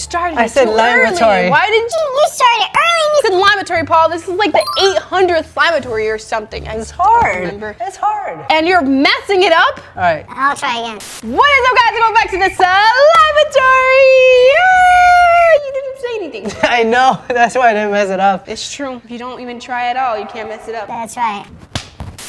started. I said limatory. Early. Why did you started early? You said limatory, Paul. This is like the 800th limatory or something. It's hard. It's hard. And you're messing it up? All right. I'll try again. What is up, guys? Welcome back to this limatory. You didn't say anything. I know. That's why I didn't mess it up. It's true. If you don't even try at all, you can't mess it up. That's right.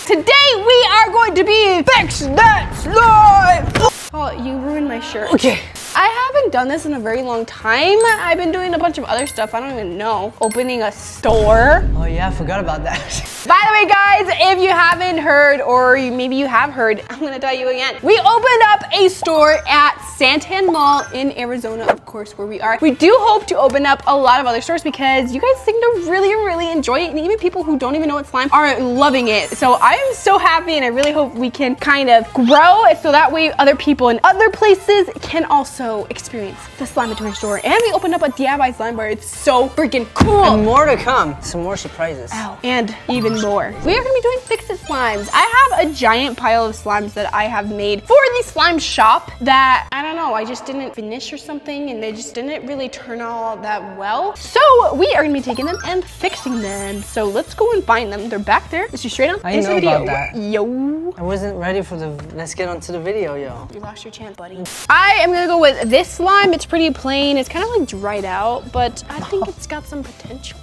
Today we are going to be Fix That Slime. Paul, you ruined my shirt. Okay. I haven't done this in a very long time. I've been doing a bunch of other stuff. I don't even know. Opening a store. Oh yeah, I forgot about that. By the way, guys, if you haven't heard, or maybe you have heard, I'm gonna tell you again. We opened up a store at Santan Mall in Arizona, of course, where we are. We do hope to open up a lot of other stores because you guys seem to really enjoy it, and even people who don't even know what slime are loving it. So I am so happy, and I really hope we can kind of grow so that way other people in other places can also experience the Slimatory store. And we opened up a DIY slime bar. It's so freaking cool. And more to come. Some more surprises. Ow. And even more. We are gonna be doing Fix-It slimes. I have a giant pile of slimes that I have made for the slime shop that, I don't know, I just didn't finish or something, and they just didn't really turn out all that well. So we are gonna be taking them and fixing them. So let's go and find them. They're back there. Let's do straight on. I know about that. Yo. I wasn't ready for the, let's get on to the video, yo. You lost your chance, buddy. I am gonna go with this slime. It's pretty plain. It's kind of like dried out, but I think it's got some potential.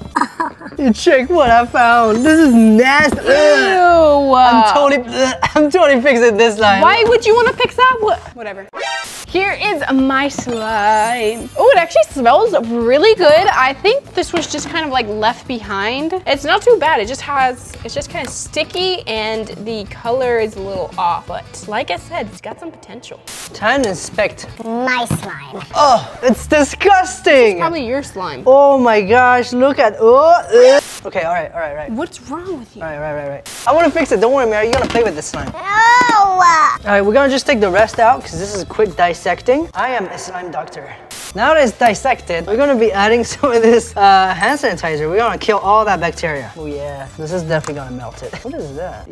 You check what I found. This is nasty. Ew. I'm totally fixing this slime. Why would you want to fix that? Whatever. Here is my slime. Oh, it actually smells really good. I think this was just kind of like left behind. It's not too bad. It's just kind of sticky and the color is a little off. But like I said, it's got some potential. Time to inspect. My slime. Oh, it's disgusting. Probably your slime. Oh my gosh, look at, Okay, all right. What's wrong with you? All right. I want to fix it. Don't worry, Mary. You're going to play with this slime. No! All right, we're going to just take the rest out because this is a quick dissecting. I am a slime doctor. Now that it's dissected, we're going to be adding some of this hand sanitizer. We're going to kill all that bacteria. Oh yeah, this is definitely going to melt it. What is that?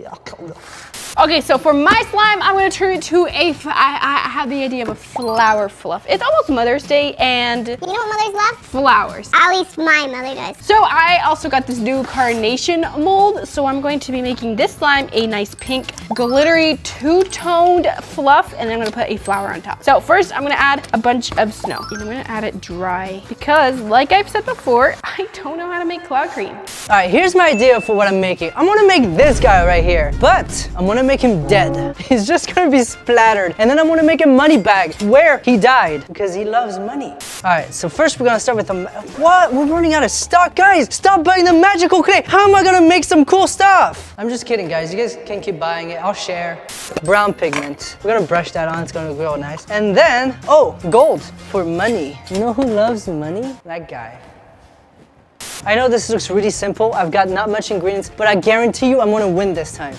Okay, so for my slime, I'm gonna turn it to I have the idea of a flower fluff. It's almost Mother's Day, and You know what mothers love? flowers. At least my mother does. So I also got this new carnation mold, so I'm going to be making this slime a nice pink, glittery, two-toned fluff, and then I'm gonna put a flower on top. So first, I'm gonna add a bunch of snow, and I'm gonna add it dry, because like I've said before, I don't know how to make cloud cream. All right, here's my idea for what I'm making. I'm gonna make this guy right here, but I'm gonna make him dead. He's just gonna be splattered, and then I'm gonna make him money bag where he died, because he loves money. All right, so first we're gonna start with the, what? We're running out of stock. Guys, stop buying the magical clay. How am I gonna make some cool stuff? I'm just kidding, guys. You guys can keep buying it. I'll share. Brown pigment. We're gonna brush that on. It's gonna grow nice. And then, oh, gold for money. You know who loves money? That guy. I know this looks really simple. I've got not much ingredients, but I guarantee you I'm gonna win this time.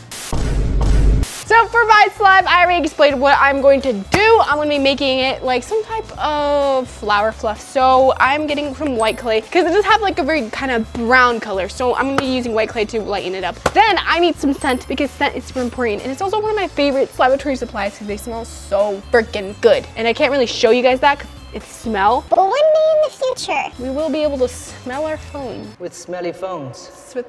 So for my slime, I already explained what I'm going to do. I'm gonna be making it like some type of flower fluff. So I'm getting some white clay because it does have like a very kind of brown color. So I'm gonna be using white clay to lighten it up. Then I need some scent because scent is super important. And it's also one of my favorite Slimatory supplies because they smell so freaking good. And I can't really show you guys that because it's smell. But one day in the future, We will be able to smell our phone. With smelly phones. With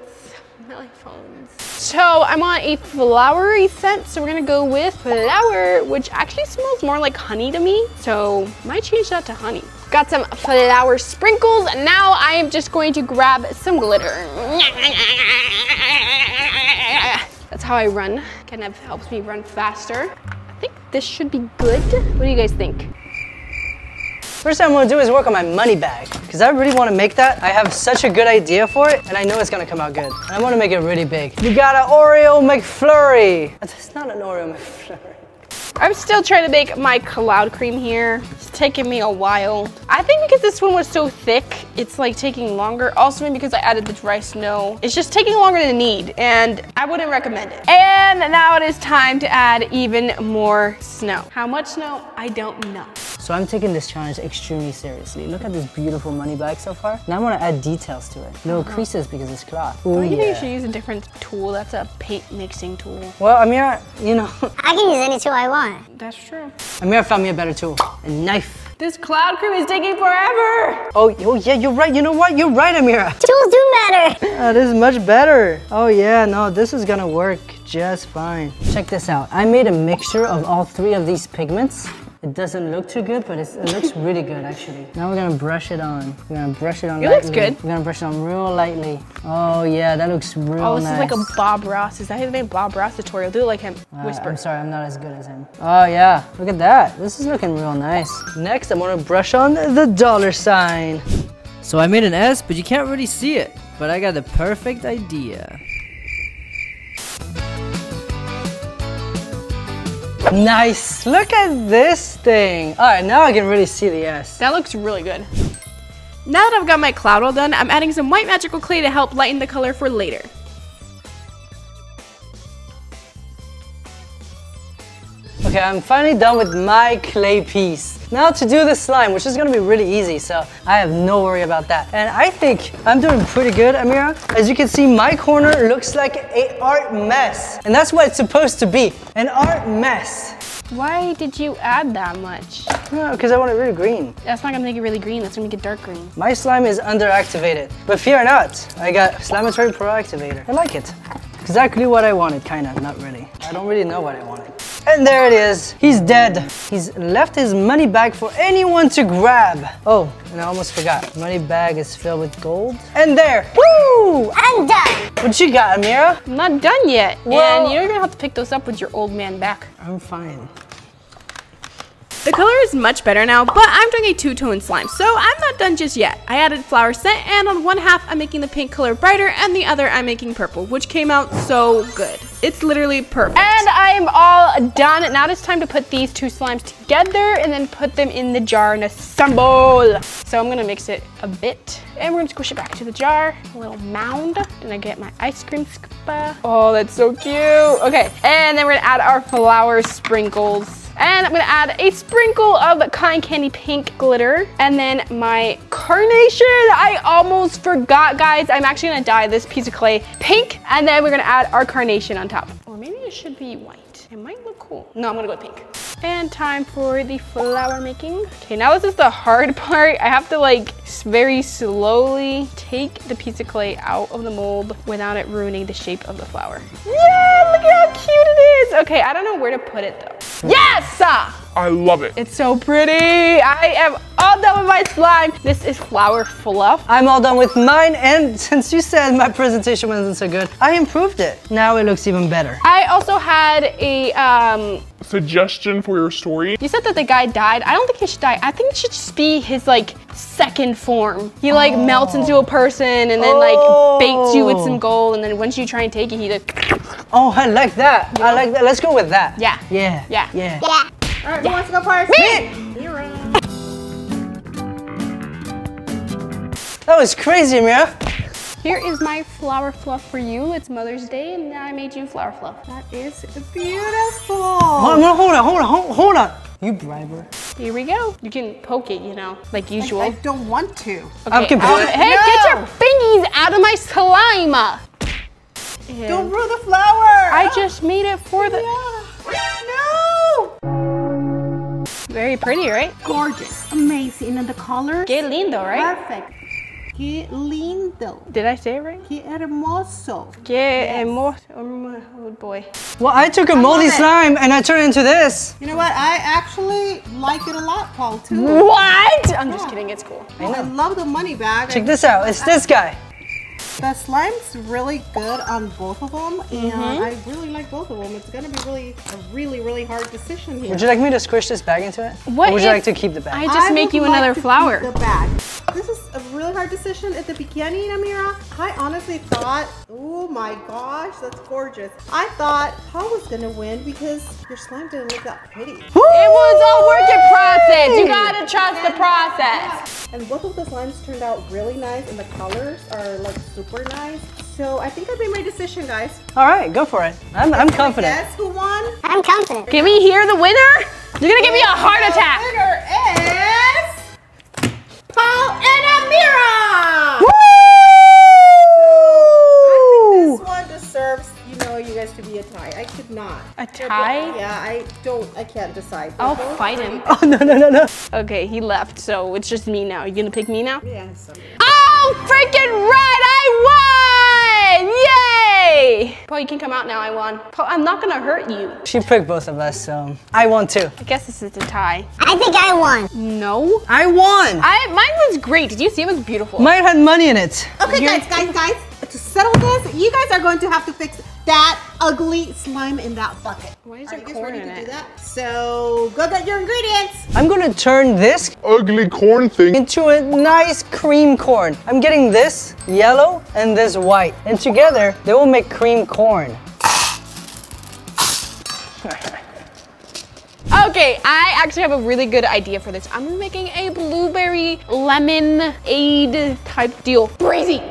smelly phones. So I want a flowery scent, so we're gonna go with flower, which actually smells more like honey to me. So might change that to honey. Got some flower sprinkles, and now I am just going to grab some glitter. That's how I run. Kind of helps me run faster. I think this should be good. What do you guys think? First thing I'm gonna do is work on my money bag, because I really wanna make that. I have such a good idea for it, and I know it's gonna come out good. And I wanna make it really big. We got an Oreo McFlurry. It's not an Oreo McFlurry. I'm still trying to make my cloud cream here. It's taking me a while. I think because this one was so thick, it's like taking longer. Also maybe because I added the dry snow. It's just taking longer than need, and I wouldn't recommend it. And now it is time to add even more snow. How much snow? I don't know. So I'm taking this challenge extremely seriously. Look at this beautiful money bag so far. Now I want to add details to it. No creases because it's cloth. Ooh, I think yeah. you should use a different tool. That's a paint mixing tool. Well, Amira, you know. I can use any tool I want. That's true. Amira found me a better tool. A knife. This cloud cream is taking forever. Oh, yeah, you're right. You know what? You're right, Amira. Tools do matter. This is much better. Oh yeah, no, this is gonna work just fine. Check this out. I made a mixture of all 3 of these pigments. It doesn't look too good, but it looks really good actually. Now we're gonna brush it on. We're gonna brush it on lightly. It looks good. We're gonna brush it on real lightly. Oh yeah, that looks real nice. Oh, this is like a Bob Ross. Is that his name? Bob Ross tutorial. Do it like him. Whisper. I'm sorry, I'm not as good as him. Oh yeah, look at that. This is looking real nice. Next, I'm gonna brush on the $sign. So I made an S, but you can't really see it. But I got the perfect idea. Nice, look at this thing. All right, now I can really see the S. That looks really good. Now that I've got my cloud all done, I'm adding some white magical clay to help lighten the color for later. Okay, I'm finally done with my clay piece. Now to do the slime, which is gonna be really easy, so I have no worry about that. And I think I'm doing pretty good, Amira. As you can see, my corner looks like an art mess. And that's what it's supposed to be, an art mess. Why did you add that much? Because I want it really green. That's not gonna make it really green, that's gonna make it dark green. My slime is underactivated. But fear not, I got Slamatory Pro Activator. I like it. Exactly what I wanted, kinda, not really. I don't really know what I wanted. And there it is, he's dead. He's left his money bag for anyone to grab. Oh, and I almost forgot. Money bag is filled with gold. And there, woo! I'm done. What you got, Amira? I'm not done yet. Well- And you're gonna have to pick those up with your old man back. I'm fine. The color is much better now, but I'm doing a two-tone slime, so I'm not done just yet. I added flower scent, and on one half I'm making the pink color brighter, and the other I'm making purple, which came out so good. It's literally perfect. And I am all done. Now it's time to put these two slimes together and then put them in the jar and assemble. So I'm gonna mix it a bit, and we're gonna squish it back to the jar, a little mound. And I get my ice cream scooper. Oh, that's so cute. Okay, and then we're gonna add our flower sprinkles. And I'm gonna add a sprinkle of cotton candy pink glitter. And then my carnation, I almost forgot, guys. I'm actually gonna dye this piece of clay pink. And then we're gonna add our carnation on top. Or maybe it should be white. It might look cool. No, I'm gonna go with pink. And time for the flower making. Okay, now this is the hard part. I have to like very slowly take the piece of clay out of the mold without it ruining the shape of the flower. Yeah, look at how cute it is. Okay, I don't know where to put it though. Yes! I love it. It's so pretty. I am all done with my slime. This is flower fluff. I'm all done with mine, and since you said my presentation wasn't so good, I improved it. Now it looks even better. I also had a, Suggestion for your story. you said that the guy died. I don't think he should die. I think it should just be his like second form. He like melts into a person and then like baits you with some gold, and then once you try and take it, he like. Oh, I like that. I like that. Let's go with that. Yeah. Yeah. Yeah. Yeah. Yeah. All right, who wants to go first? Me! That was crazy, Amira. Here is my flower fluff for you. It's Mother's Day, and I made you flower fluff. That is beautiful. Hold on. You bribe her. Here we go. You can poke it, you know, like usual. I don't want to. I'm Okay, completely- hey, get your fingies out of my slime. And Don't ruin the flower. I just made it for the. No. Very pretty, right? Gorgeous, amazing, and the colors. Qué lindo, right? Perfect. Qué lindo. Did I say it right? Qué hermoso. Qué hermoso. Oh boy. Well, I took a moldy love it. slime and I turned it into this. You know what? I actually like it a lot, Paul, too. What? I'm just kidding. It's cool. I love the money bag. Check this out. It's this guy. The slime's really good on both of them, and I really like both of them. It's gonna be a really hard decision here. Would you like me to squish this bag into it? What Or would you if like to keep the bag? I just make would you like another to flower. keep the bag. This is a really hard decision at the beginning, Amira. I honestly thought, oh my gosh, that's gorgeous. I thought Paul was gonna win because your slime didn't look that pretty. It was a work in process. You gotta trust the process. And both of the slimes turned out really nice, and the colors are like super nice. So I think I made my decision, guys. All right, go for it. I'm confident. Guess who won? I'm confident. Can we hear the winner? You're gonna give me a heart attack. The winner is Paul and Amira. This one deserves, you guys to be a tie. I I could not. A tie? Yeah, I can't decide. I'll fight him. Oh, no. Okay, he left, so it's just me now. You gonna pick me now? Yeah, so. Oh, freaking right! I won! Yay! Paul, you can come out now. I won. Paul, I'm not gonna hurt you. She picked both of us, so I won too. I guess this is a tie. I think I won. No. I won! Mine was great. Did you see? It was beautiful. Mine had money in it. Okay, guys. To settle this, you guys are going to have to fix that ugly slime in that bucket. Why is Are there you guys corn ready in to do it? that? So go get your ingredients. I'm gonna turn this Ugly corn thing. into a nice cream corn. I'm getting this yellow and this white, and together they will make cream corn. Okay, I actually have a really good idea for this. I'm making a blueberry lemonade type deal. Crazy.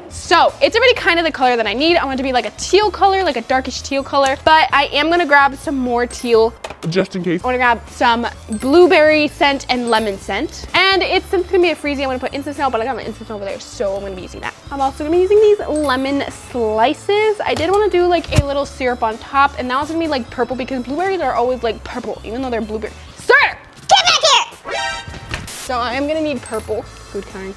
So it's already kind of the color that I need. I want it to be like a teal color, like a darkish teal color, but I am gonna grab some more teal. Just in case. I wanna grab some blueberry scent and lemon scent. And since it's gonna be a freezy, I'm gonna put instant snow, but I got my instant snow over there, so I'm gonna be using that. I'm also gonna be using these lemon slices. I did wanna do like a little syrup on top, and now it's gonna be like purple because blueberries are always like purple, even though they're blueberry. Sir! Get back here! So I am gonna need purple. Good kind.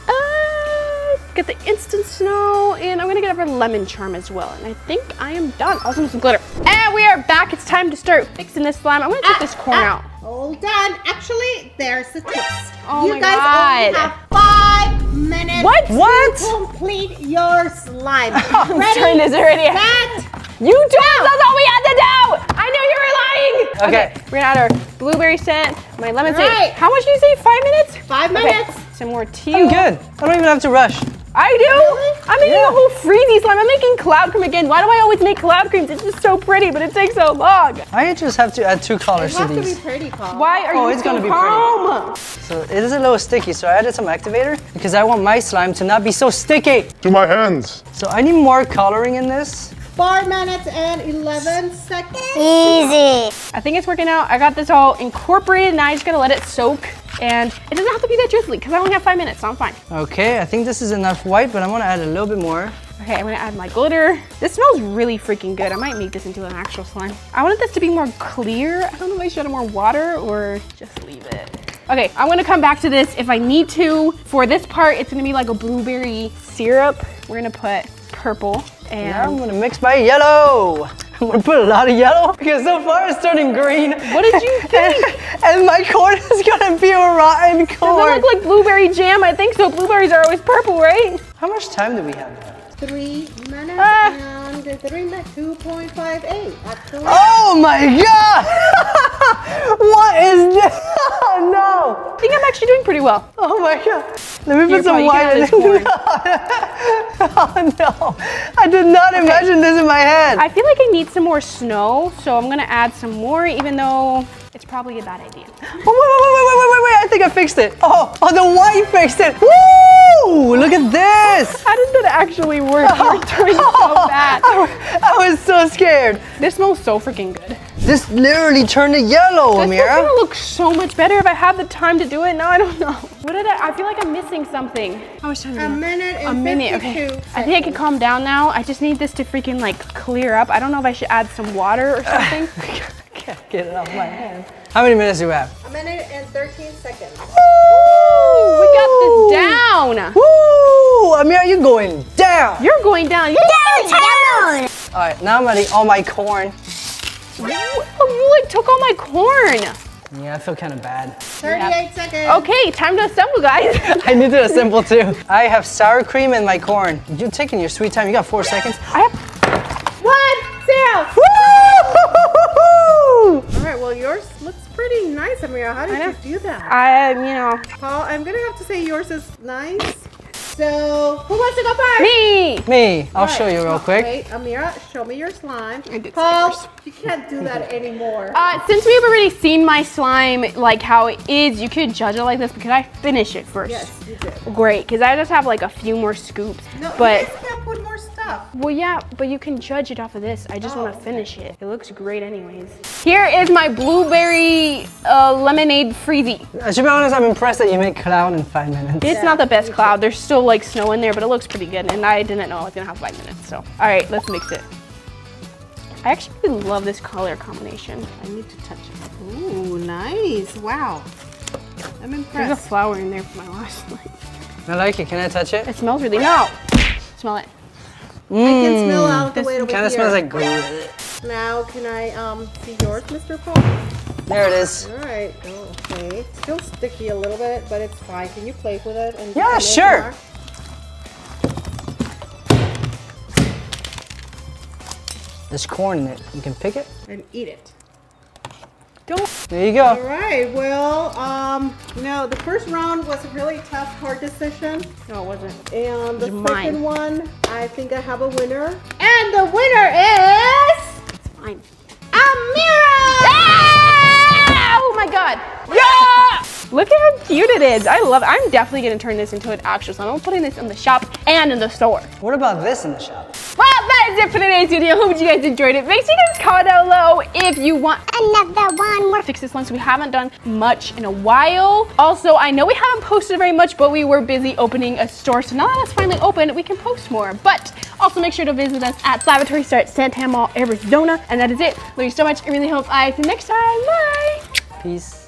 Get the instant snow, and I'm gonna get our lemon charm as well. And I think I am done. Also with some glitter. And we are back. It's time to start fixing this slime. I'm gonna take this corn out. All done. Actually, there's the twist. Oh you my guys God. only have 5 minutes What? to complete your slime. I'm Ready? trying this already. Set. You told us that's all we had to do! I knew you were lying! Okay. We're gonna add our blueberry scent, my lemon Right. scent. How much did you say? 5 minutes? 5 Okay. minutes. Some more teal. I'm good. I don't even have to rush. I do? Really? I'm making Yeah. a whole freezy slime. I'm making cloud cream again. Why do I always make cloud creams? It's just so pretty, but it takes so long. I just have to add 2 colors It to has to be these. pretty, Paul. Why are Oh, you it's so gonna be calm? So it is a little sticky, so I added some activator because I want my slime to not be so sticky. To my hands. So I need more coloring in this. 4 minutes and 11 seconds. Easy. I think it's working out. I got this all incorporated. Now I just gotta let it soak. And it doesn't have to be that drizzly because I only have 5 minutes, so I'm fine. Okay, I think this is enough white, but I'm gonna add a little bit more. Okay, I'm gonna add my glitter. This smells really freaking good. I might make this into an actual slime. I wanted this to be more clear. I don't know if I should add more water or just leave it. Okay, I'm gonna come back to this if I need to. For this part, it's gonna be like a blueberry syrup. We're gonna put purple and Now I'm gonna mix my yellow. I'm gonna put a lot of yellow because so far it's turning green. what did you think? And my corn is gonna be a rotten Does corn. it look like blueberry jam? I think so. Blueberries are always purple, right? How much time do we have? 3 minutes Ah. and 3 minutes, 2.58. Actually. Oh my god! What is this? Oh no! I think I'm actually doing pretty well. Oh my god. Let me Here, put some Paul, you can white in have this corn. Oh no. I did not imagine this in my head. I feel like I need some more snow, so I'm gonna add some more, even though it's probably a bad idea. Oh, wait. I think I fixed it. Oh, the white fixed it. Woo! Look at this. How did that actually work? You're doing so bad. I was so scared. This smells so freaking good. This literally turned to yellow, This is Amira. gonna look so much better if I have the time to do it. Now I don't know. What did I feel like I'm missing something. How much time do I A have? minute and A minute, 52 okay. I think I can calm down now. I just need this to freaking like clear up. I don't know if I should add some water or something. Can't get it off my hand. How many minutes do we have? A minute and 13 seconds. Ooh, we got this down. Woo! Amira, you're going down. You're going down. Downtown. All right, now I'm gonna eat all my corn. You like took all my corn. Yeah, I feel kind of bad. 38 seconds. Okay, time to assemble, guys. I need to assemble too. I have sour cream in my corn. You're taking your sweet time. You got 4 seconds. I have 1, 0. Woo! All right, well, yours looks pretty nice, Amira. How did know. you do that? you know, Paul, I'm gonna have to say yours is nice. So, who wants to go first? me. Me, I'll All show right, you real quick. Wait, Amira, show me your slime. I did Paul, say you can't do that anymore. Since we've already seen my slime, like how it is, you could judge it like this because I finish it first. Yes, you did. Great, because I just have like a few more scoops. No, but you guys can't put more stuff. well, yeah, but you can judge it off of this. I just want to finish it. It looks great, anyways. Here is my blueberry lemonade freezy. To be honest, I'm impressed that you made cloud in 5 minutes. It's not the best cloud. There's still like snow in there, but it looks pretty good. And I didn't know I was gonna have 5 minutes. So, all right, let's mix it. I actually love this color combination. I need to touch it. Ooh, nice. Wow. I'm There's a impressed. flower in there for my last night. I like it. Can I touch it? It smells really, no. Smell it. I can smell out the way over Kind of here. smells like glue. Now, can I see yours, Mr. Paul? There it is. All right. Oh, okay. Still sticky a little bit, but it's fine. Can you play with it? And Yeah, and sure. There's corn in it. You can pick it. And eat it. There you All go. right. Well, no, the first round was a really tough, hard decision. No, it wasn't. And the It's second mine. one, I think I have a winner. And the winner is It's fine. Amira! Ah! Oh my god. Yeah! Look at how cute it is. I love it. I'm definitely gonna turn this into an actual slime. I'm putting this in the shop and in the store. What about this in the shop? Well, that is it for today's video. Hope you guys enjoyed it. Make sure you guys comment down below if you want Another one. more fix this one, so we haven't done much in a while. Also, I know we haven't posted very much, but we were busy opening a store, so now that it's finally open, we can post more. But also make sure to visit us at Laboratory Store at Santan Mall, Arizona. And that is it. Love you so much. I really hope I see you next time. Bye. Peace.